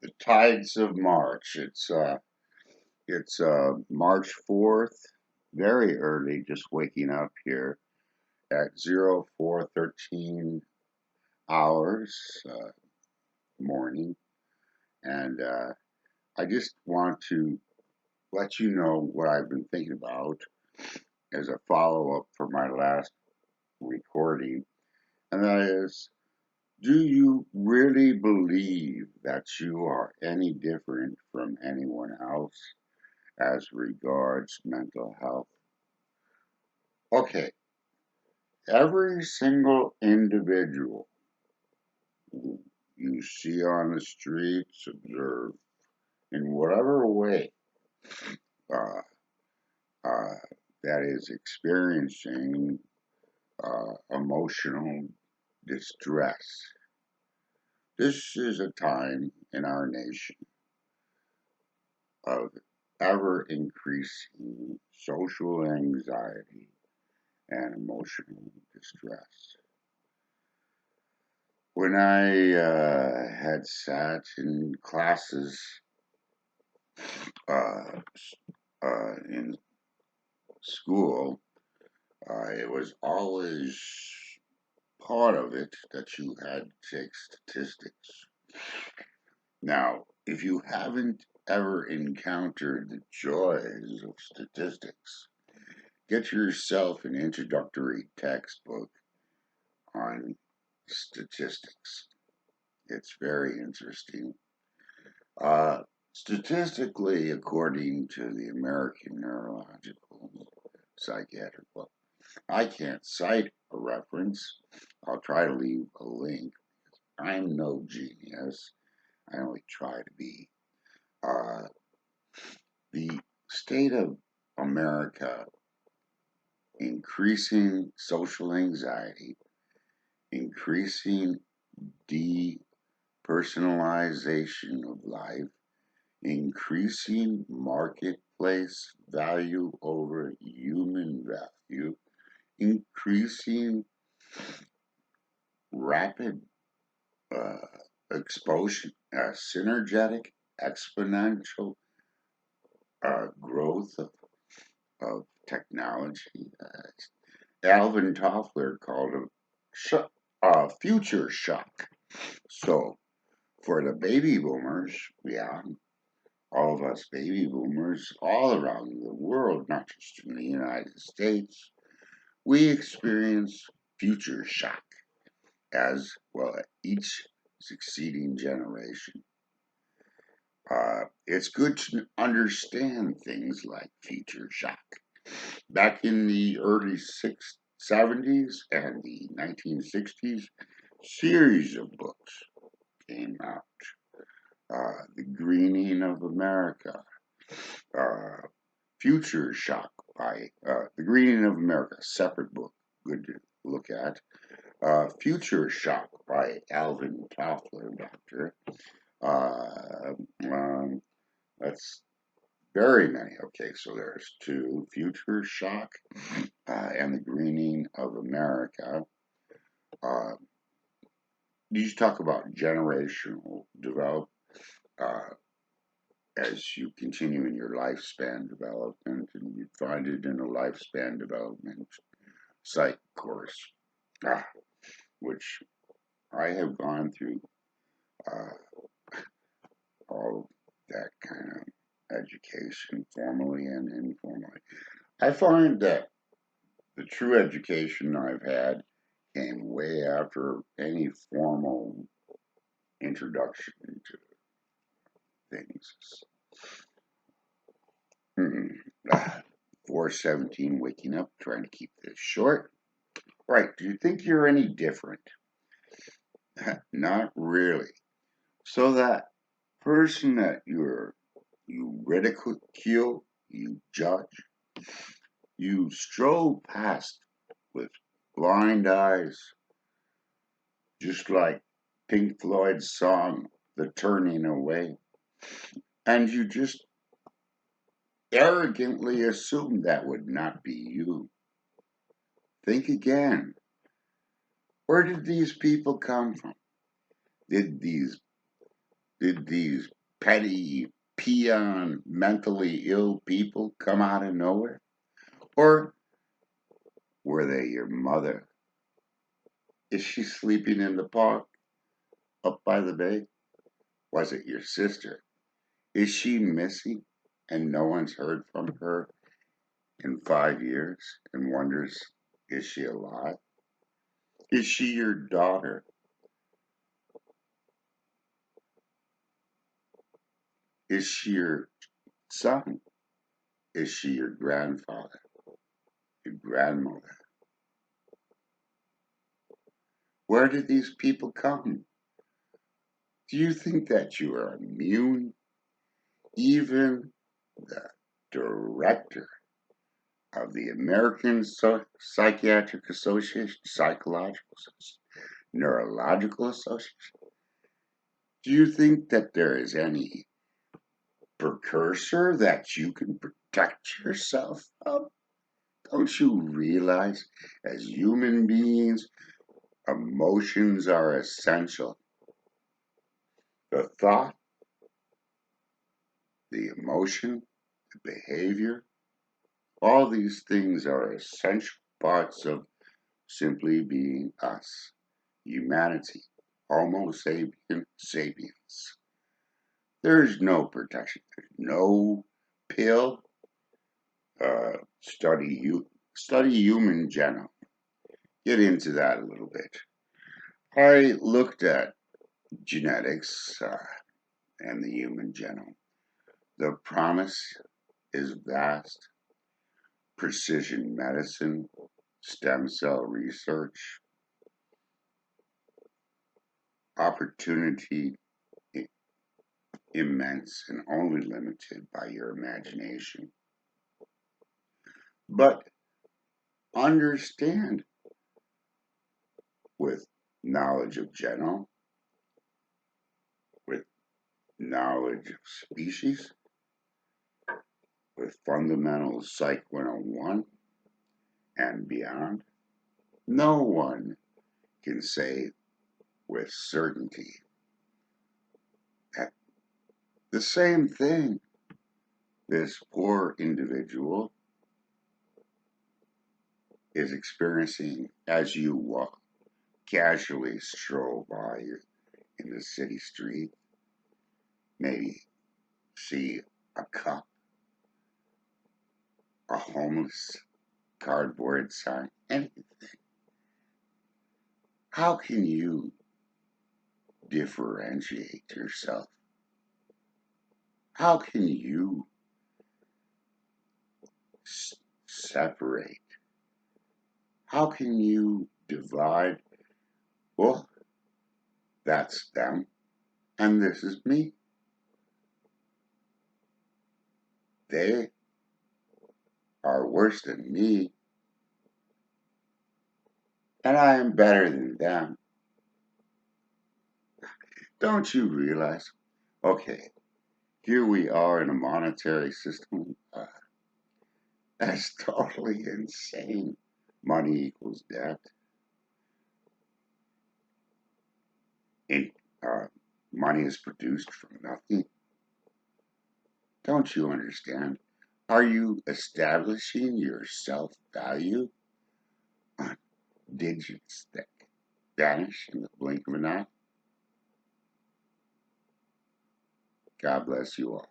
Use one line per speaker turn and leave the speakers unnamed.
The tides of March. It's March 4th, very early, just waking up here at 0413 hours morning, and I just want to let you know what I've been thinking about as a follow up for my last recording, and that is, do you really believe that you are any different from anyone else as regards mental health? Okay, every single individual who you see on the streets, observe in whatever way uh, uh, that is experiencing emotional distress. This is a time in our nation of ever increasing social anxiety and emotional distress. When I had sat in classes uh, in school, it was always part of it that you had to take statistics. Now, if you haven't ever encountered the joys of statistics, get yourself an introductory textbook on statistics. It's very interesting. Uh, Statistically, according to the American Neurological Psychiatric, well, I can't cite a reference. I'll try to leave a link. I'm no genius. I only try to be. Uh, the state of America, increasing social anxiety, increasing depersonalization of life, increasing marketplace value over human value, increasing rapid uh, exposure, synergetic, exponential growth of technology. Alvin Toffler called it future shock. So, for the baby boomers, yeah, all of us baby boomers all around the world, not just in the United States, we experience future shock as well as each succeeding generation. It's good to understand things like future shock. Back in the early 70s and the 1960s, series of books came out. The Greening of America, uh, Future Shock by The Greening of America, separate book, good to look at. Future Shock by Alvin Toffler, Doctor. Uh, um, that's very many. Okay, so there's two: Future Shock and The Greening of America. Uh, these talk about generational development as you continue in your lifespan development, and you find it in a lifespan development psych course, ah, which I have gone through all that kind of education, formally and informally. I find that the true education I've had came way after any formal introduction to things. Hmm. 417 waking up, trying to keep this short. Right, do you think you're any different? Not really. So that person that you ridicule, you judge, you stroll past with blind eyes, just like Pink Floyd's song, The Turning Away, and you just arrogantly assume that would not be you. Think again. Where did these people come from? Did these Did these petty, peon, mentally ill people come out of nowhere? Or were they your mother? Is she sleeping in the park up by the bay? Was it your sister? Is she missing and no one's heard from her in 5 years and wonders, is she alive? Is she your daughter? Is she your son? Is she your grandfather? Your grandmother? Where did these people come? Do you think that you are immune? Even the director of the American Psychiatric Association, Psychological Association, Neurological Association, do you think that there is any precursor that you can protect yourself from? Don't you realize, as human beings, emotions are essential? The thought, the emotion, the behavior, all these things are essential parts of simply being us, humanity, Homo sapiens. There's no protection, there's no pill. Study human genome. Get into that a little bit. I looked at genetics and the human genome. The promise is vast. Precision medicine, stem cell research, opportunity immense and only limited by your imagination. But understand, with knowledge of genome, with knowledge of species, with fundamental Psych 101 and beyond, no one can say with certainty that the same thing this poor individual is experiencing as you casually stroll by in the city street, maybe see a cup, a homeless cardboard sign, anything. How can you differentiate yourself? How can you separate? How can you divide? Well, that's them, and this is me. They are worse than me, and I am better than them. Don't you realize? Okay, here we are in a monetary system that's totally insane. Money equals debt. And, money is produced from nothing. Don't you understand? Are you establishing your self value on digits that vanish in the blink of an eye? God bless you all.